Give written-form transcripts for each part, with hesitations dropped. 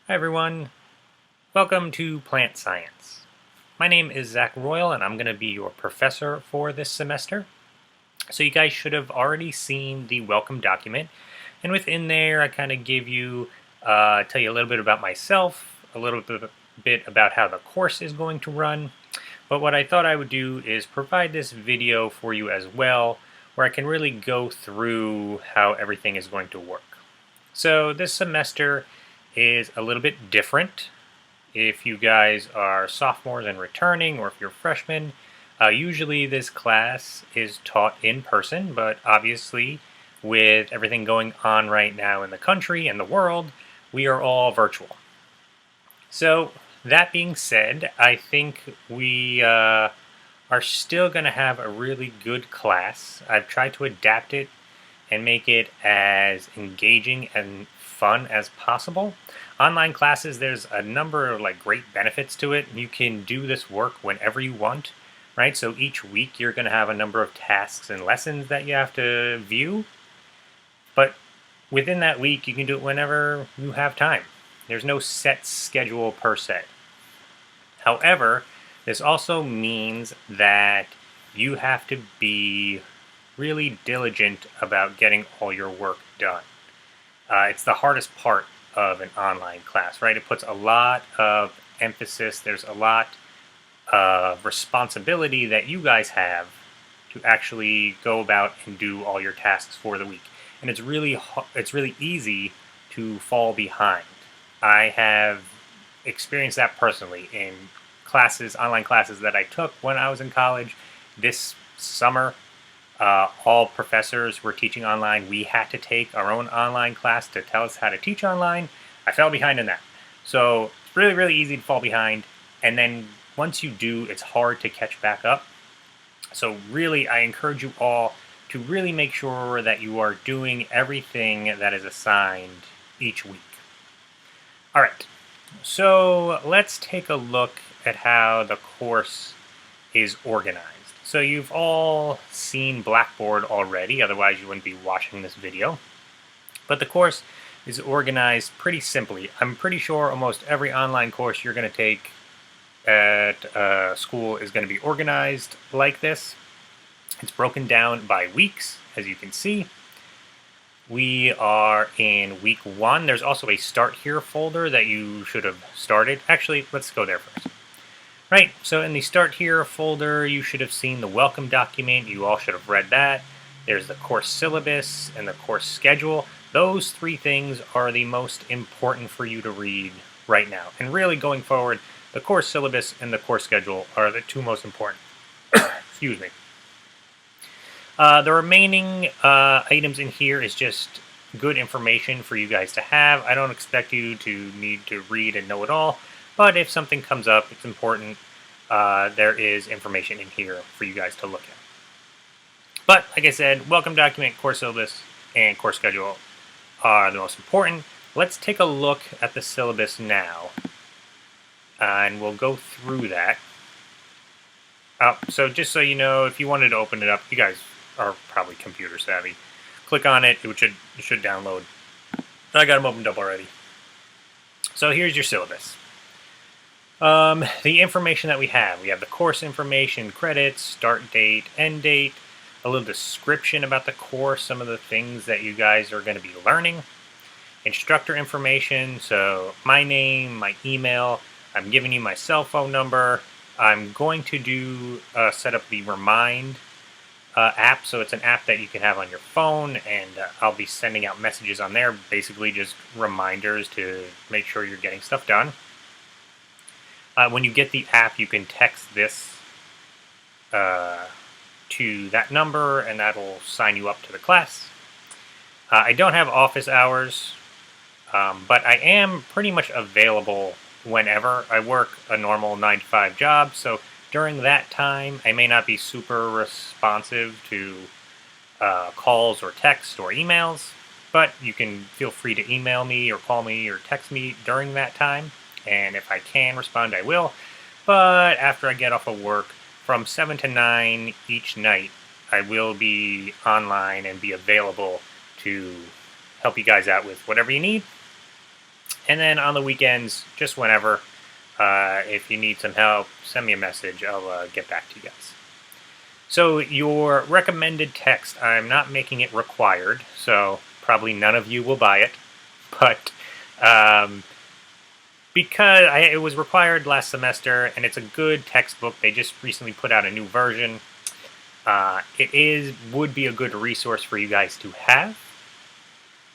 Hi everyone, welcome to Plant Science. My name is Zach Royal and I'm going to be your professor for this semester. So you guys should have already seen the welcome document, and within there I kind of give you, tell you a little bit about myself, a little bit about how the course is going to run. But what I thought I would do is provide this video for you as well, where I can really go through how everything is going to work. So this semester is a little bit different. If you guys are sophomores and returning, or if you're freshmen, usually this class is taught in person, but obviously with everything going on right now in the country and the world, we are all virtual. So that being said, I think we are still going to have a really good class. I've tried to adapt it and make it as engaging and fun as possible. Online classes, there's a number of great benefits to it. You can do this work whenever you want, right? So each week you're going to have a number of tasks and lessons that you have to view, but within that week you can do it whenever you have time. There's no set schedule per se. However, this also means that you have to be really diligent about getting all your work done. It's the hardest part of an online class, right? It puts a lot of emphasis. There's a lot of responsibility that you guys have to actually go about and do all your tasks for the week. And it's really easy to fall behind. I have experienced that personally in online classes that I took when I was in college. This summer, all professors were teaching online. We had to take our own online class to tell us how to teach online. I fell behind in that. So it's really easy to fall behind. And then once you do, it's hard to catch back up. So really, I encourage you all to really make sure that you are doing everything that is assigned each week. All right, so let's take a look at how the course is organized. So you've all seen Blackboard already, otherwise you wouldn't be watching this video. But the course is organized pretty simply. I'm pretty sure almost every online course you're going to take at school is going to be organized like this. It's broken down by weeks, as you can see. We are in week 1. There's also a Start Here folder that you should have started. Actually, let's go there first. Right, so in the Start Here folder, you should have seen the welcome document. You all should have read that. There's the course syllabus and the course schedule. Those 3 things are the most important for you to read right now. And really going forward, the course syllabus and the course schedule are the 2 most important. Excuse me. The remaining items in here is just good information for you guys to have. I don't expect you to need to read and know it all. But if something comes up, it's important, there is information in here for you guys to look at. But like I said, welcome document, course syllabus, and course schedule are the most important. Let's take a look at the syllabus now, and we'll go through that. So just so you know, if you wanted to open it up, you guys are probably computer savvy. Click on it, it should download. I got them opened up already. So here's your syllabus. The information that we have the course information, credits, start date, end date, a little description about the course, some of the things that you guys are going to be learning, instructor information, so my name, my email, I'm giving you my cell phone number. I'm going to set up the Remind app, so it's an app that you can have on your phone, and I'll be sending out messages on there, basically just reminders to make sure you're getting stuff done. When you get the app, you can text this to that number, and that'll sign you up to the class. I don't have office hours, but I am pretty much available whenever. I work a normal 9-to-5 job, so during that time, I may not be super responsive to calls or texts or emails, but you can feel free to email me or call me or text me during that time. And if I can respond, I will. But after I get off of work, from 7 to 9 each night, I will be online and be available to help you guys out with whatever you need. And then on the weekends, just whenever, if you need some help, send me a message. I'll get back to you guys. So your recommended text, I'm not making it required, so probably none of you will buy it. But because it was required last semester, and it's a good textbook, they just recently put out a new version. Would be a good resource for you guys to have.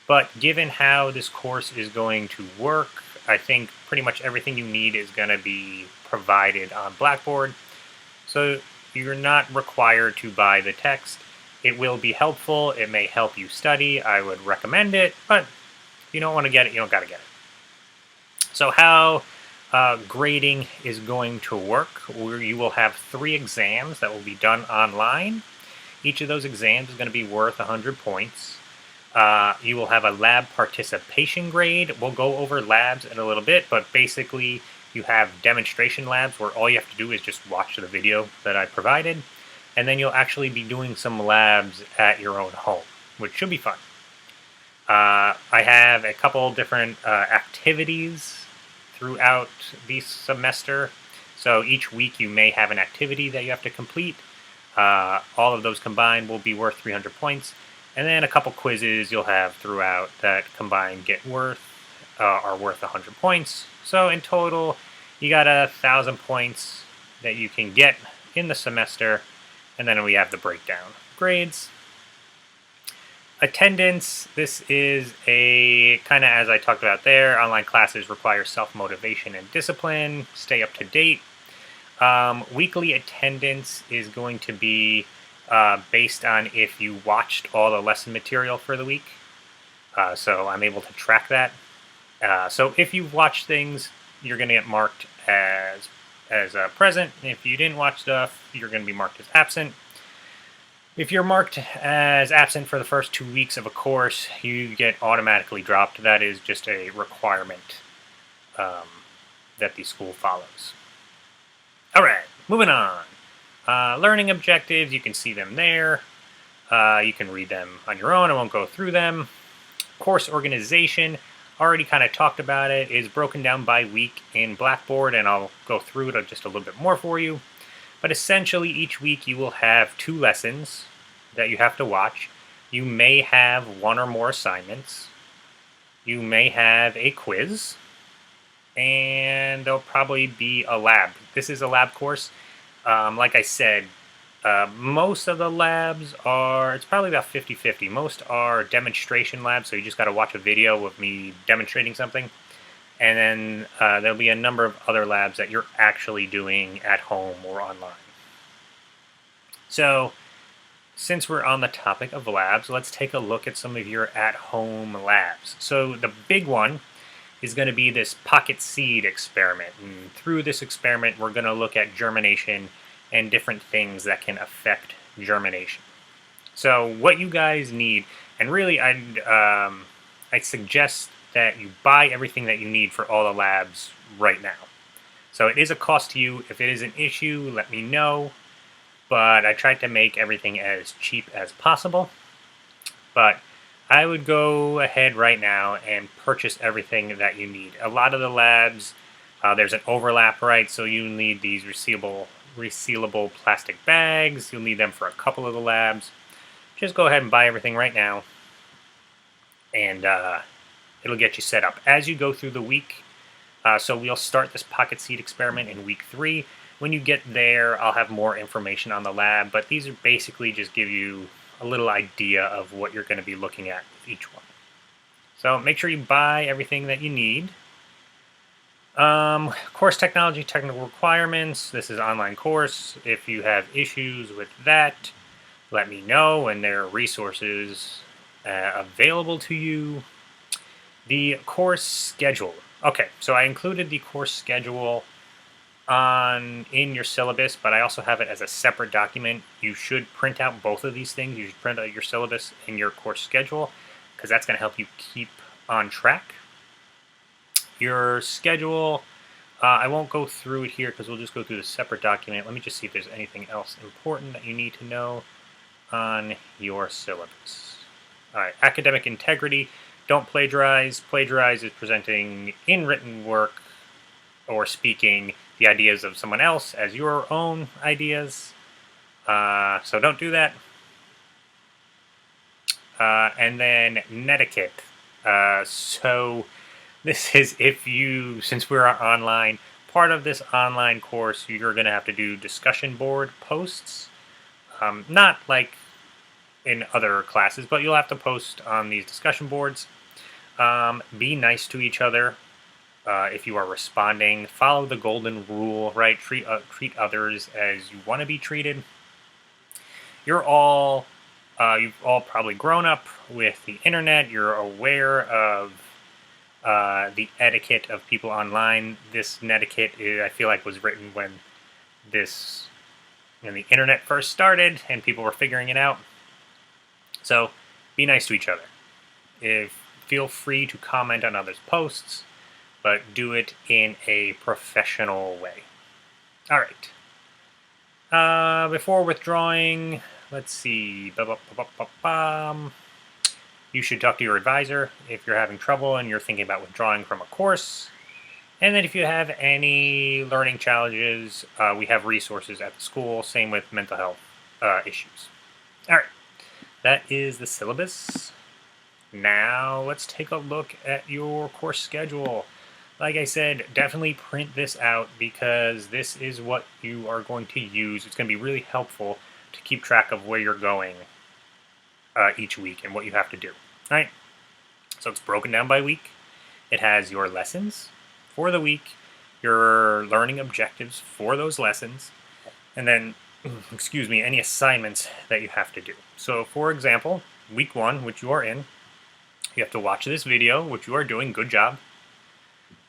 But given how this course is going to work, I think pretty much everything you need is going to be provided on Blackboard. So you're not required to buy the text. It will be helpful. It may help you study. I would recommend it, but if you don't want to get it, you don't got to get it. So how grading is going to work, you will have 3 exams that will be done online. Each of those exams is going to be worth 100 points. You will have a lab participation grade. We'll go over labs in a little bit, but basically you have demonstration labs where all you have to do is just watch the video that I provided, and then you'll actually be doing some labs at your own home, which should be fun. I have a couple different activities throughout the semester. So each week you may have an activity that you have to complete. All of those combined will be worth 300 points. And then a couple quizzes you'll have throughout that combined are worth 100 points. So in total, you got 1,000 points that you can get in the semester. And then we have the breakdown. Grades. Attendance, this is a kind of, as I talked about there, online classes require self-motivation and discipline. Stay up to date. Weekly attendance is going to be based on if you watched all the lesson material for the week. So I'm able to track that. So if you've watched things, you're going to get marked as present. If you didn't watch stuff, you're going to be marked as absent. If you're marked as absent for the first 2 weeks of a course, you get automatically dropped. That is just a requirement that the school follows. All right, moving on. Learning objectives, you can see them there. You can read them on your own. I won't go through them. Course organization, already kind of talked about it, is broken down by week in Blackboard, and I'll go through it just a little bit more for you. But essentially, each week you will have 2 lessons that you have to watch. You may have 1 or more assignments. You may have a quiz. And there'll probably be a lab. This is a lab course. Like I said, most of the labs it's probably about 50-50. Most are demonstration labs, so you just got to watch a video of me demonstrating something. And then there'll be a number of other labs that you're actually doing at home or online. So, since we're on the topic of labs, let's take a look at some of your at-home labs. So the big one is going to be this pocket seed experiment. And through this experiment, we're going to look at germination and different things that can affect germination. So what you guys need, and really I'd suggest that you buy everything that you need for all the labs right now. So it is a cost to you. If it is an issue, let me know. But I tried to make everything as cheap as possible. But I would go ahead right now and purchase everything that you need. A lot of the labs, there's an overlap, right? So you need these resealable plastic bags. You'll need them for a couple of the labs. Just go ahead and buy everything right now. And it'll get you set up as you go through the week. So we'll start this pocket seed experiment in week 3. When you get there, I'll have more information on the lab, but these are basically just give you a little idea of what you're going to be looking at with each one. So make sure you buy everything that you need. Course technology, technical requirements. This is an online course. If you have issues with that, let me know, and there are resources available to you. The course schedule. Okay, so I included the course schedule in your syllabus, but I also have it as a separate document. You should print out both of these things. You should print out your syllabus and your course schedule, because that's going to help you keep on track. Your schedule, I won't go through it here because we'll just go through the separate document. Let me just see if there's anything else important that you need to know on your syllabus. All right, academic integrity. Don't plagiarize. Plagiarize is presenting in written work or speaking the ideas of someone else as your own ideas. So don't do that. And then netiquette. So this is since we're online, part of this online course, you're going to have to do discussion board posts. Not like in other classes, but you'll have to post on these discussion boards. Be nice to each other. If you are responding, follow the golden rule, right? Treat others as you want to be treated. You've all probably grown up with the internet. You're aware of the etiquette of people online. This netiquette, I feel like, was written when the internet first started and people were figuring it out. So, be nice to each other. Feel free to comment on others' posts, but do it in a professional way. All right. Before withdrawing, let's see. You should talk to your advisor if you're having trouble and you're thinking about withdrawing from a course. And then if you have any learning challenges, we have resources at the school. Same with mental health issues. All right. That is the syllabus. Now let's take a look at your course schedule. Like I said, definitely print this out because this is what you are going to use. It's going to be really helpful to keep track of where you're going each week and what you have to do. All right? So it's broken down by week. It has your lessons for the week, your learning objectives for those lessons, and then, any assignments that you have to do. So, for example, week 1, which you are in, you have to watch this video, which you are doing. Good job.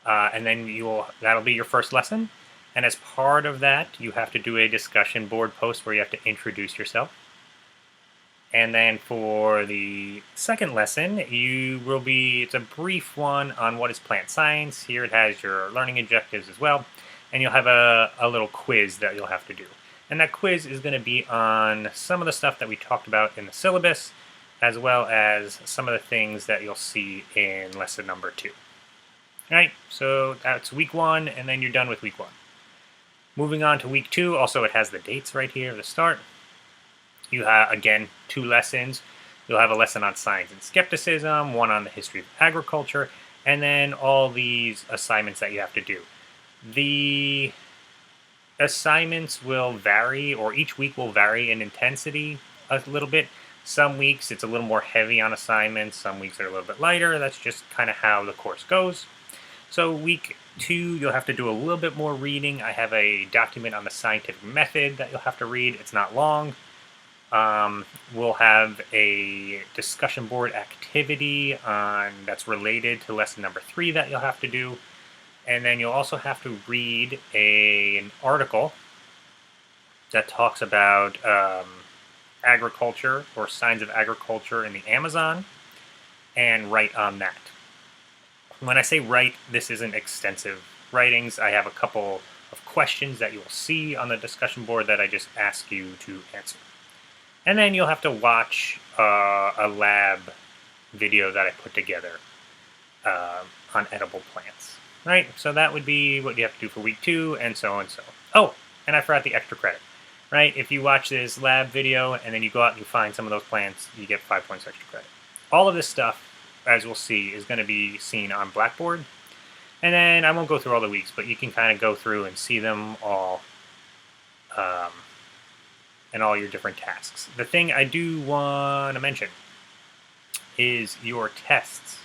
And then that'll be your first lesson. And as part of that, you have to do a discussion board post where you have to introduce yourself. And then for the second lesson, it's a brief one on what is plant science. Here it has your learning objectives as well. And you'll have a little quiz that you'll have to do. And that quiz is going to be on some of the stuff that we talked about in the syllabus, as well as some of the things that you'll see in lesson number 2. All right, so that's week 1, and then you're done with week 1. Moving on to week 2, also it has the dates right here at the start. You have, again, 2 lessons. You'll have a lesson on science and skepticism, one on the history of agriculture, and then all these assignments that you have to do. The assignments will vary, or each week will vary in intensity a little bit. Some weeks it's a little more heavy on assignments, some weeks are a little bit lighter. That's just kind of how the course goes. So week 2, you'll have to do a little bit more reading. I have a document on the scientific method that you'll have to read. It's not long. We'll have a discussion board activity that's related to lesson number 3 that you'll have to do. And then you'll also have to read an article that talks about agriculture or signs of agriculture in the Amazon and write on that. When I say write, this isn't extensive writings. I have a couple of questions that you'll see on the discussion board that I just ask you to answer. And then you'll have to watch a lab video that I put together on edible plants. Right? So that would be what you have to do for week 2, and so on and so on. Oh, and I forgot the extra credit. Right? If you watch this lab video and then you go out and you find some of those plants, you get 5 points extra credit. All of this stuff, as we'll see, is going to be seen on Blackboard. And then I won't go through all the weeks, but you can kind of go through and see them all and all your different tasks. The thing I do want to mention is your tests.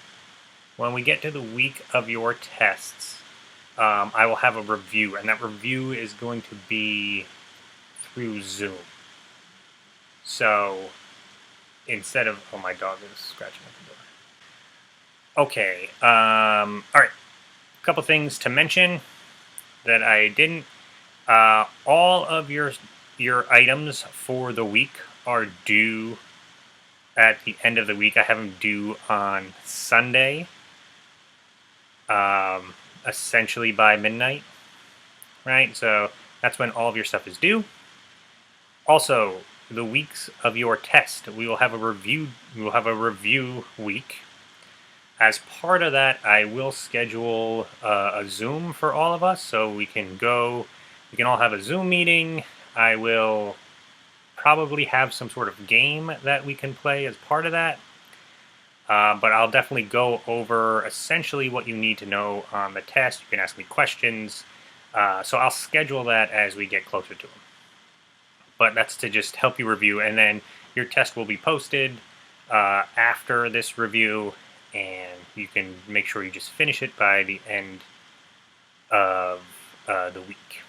When we get to the week of your tests, I will have a review, and that review is going to be through Zoom. So instead of, oh, my dog is scratching at the door. Okay, all right. A couple things to mention that I didn't. All of your items for the week are due at the end of the week. I have them due on Sunday, essentially by midnight, right? So that's when all of your stuff is due. Also, the weeks of your test, we will have a review week. As part of that, I will schedule a Zoom for all of us, so we can all have a Zoom meeting. I will probably have some sort of game that we can play as part of that. But I'll definitely go over essentially what you need to know on the test. You can ask me questions. So I'll schedule that as we get closer to them. But that's to just help you review, and then your test will be posted after this review, and you can make sure you just finish it by the end of the week.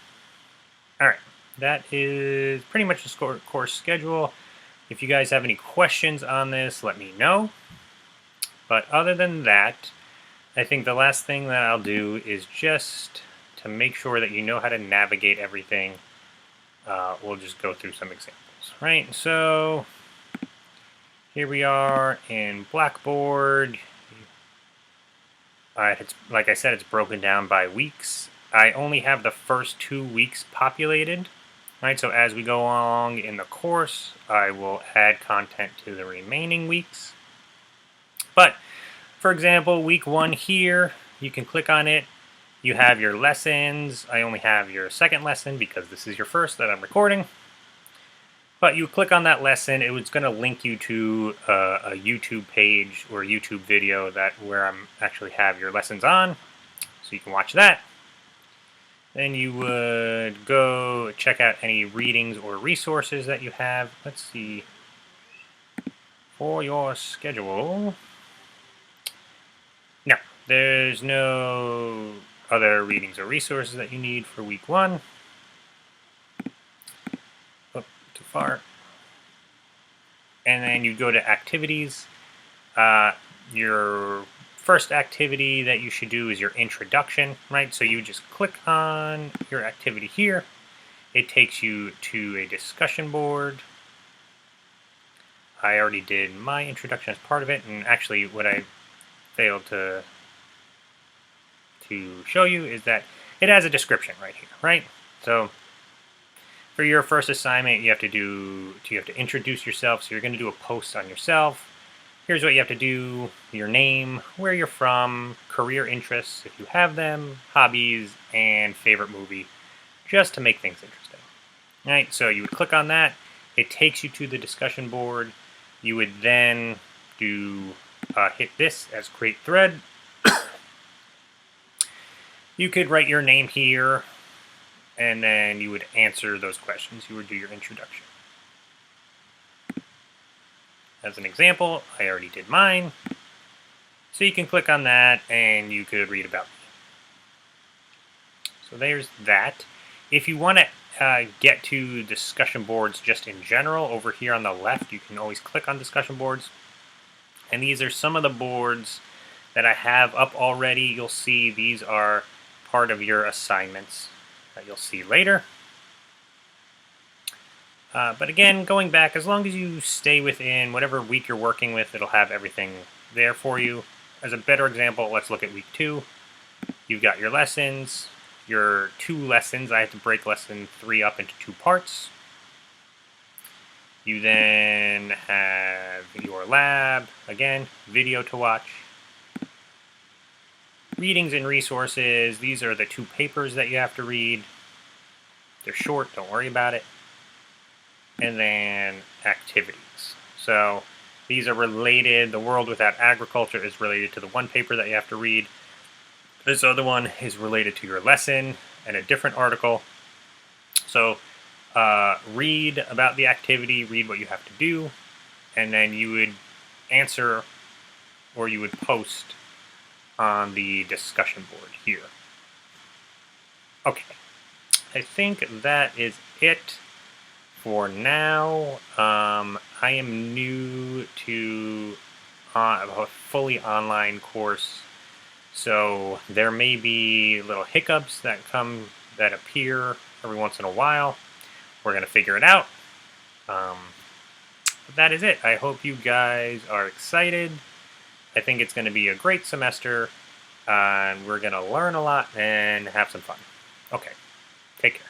All right, that is pretty much the course schedule. If you guys have any questions on this, let me know. But other than that, I think the last thing that I'll do is just to make sure that you know how to navigate everything. We'll just go through some examples, right? So here we are in Blackboard. It's, like I said, it's broken down by weeks. I only have the first 2 weeks populated, right? So as we go along in the course, I will add content to the remaining weeks. But, for example, week 1 here, you can click on it. You have your lessons. I only have your second lesson because this is your first that I'm recording. But you click on that lesson, it's going to link you to a YouTube page or a YouTube video where I'm actually have your lessons on, so you can watch that. Then you would go check out any readings or resources that you have. Let's see. For your schedule, no, there's no other readings or resources that you need for week 1. Oh, too far. And then you go to activities. Your first activity that you should do is your introduction, right? So you just click on your activity here. It takes you to a discussion board. I already did my introduction as part of it, and actually what I failed to show you is that it has a description right here, right? So for your first assignment, you have to introduce yourself. So you're going to do a post on yourself. Here's what you have to do: your name, where you're from, career interests if you have them, hobbies, and favorite movie, just to make things interesting. All right, so you would click on that. It takes you to the discussion board. You would then hit this as create thread. You could write your name here, and then you would answer those questions. You would do your introduction. As an example, I already did mine. So you can click on that, and you could read about me. So there's that. If you want to get to discussion boards just in general, over here on the left, you can always click on discussion boards. And these are some of the boards that I have up already. You'll see these are part of your assignments that you'll see later. But again, going back, as long as you stay within whatever week you're working with, it'll have everything there for you. As a better example, let's look at week 2. You've got your lessons, your 2 lessons. I have to break lesson 3 up into 2 parts. You then have your lab, again, video to watch. Readings and resources, these are the 2 papers that you have to read. They're short, don't worry about it. And then activities. So these are related. The World Without Agriculture is related to the 1 paper that you have to read. This other one is related to your lesson and a different article. So read about the activity, read what you have to do, and then you would answer or you would post on the discussion board here. Okay, I think that is it for now. I am new to a fully online course, so there may be little hiccups that appear every once in a while. We're going to figure it out. But that is it. I hope you guys are excited. I think it's going to be a great semester, and we're going to learn a lot and have some fun. Okay, take care.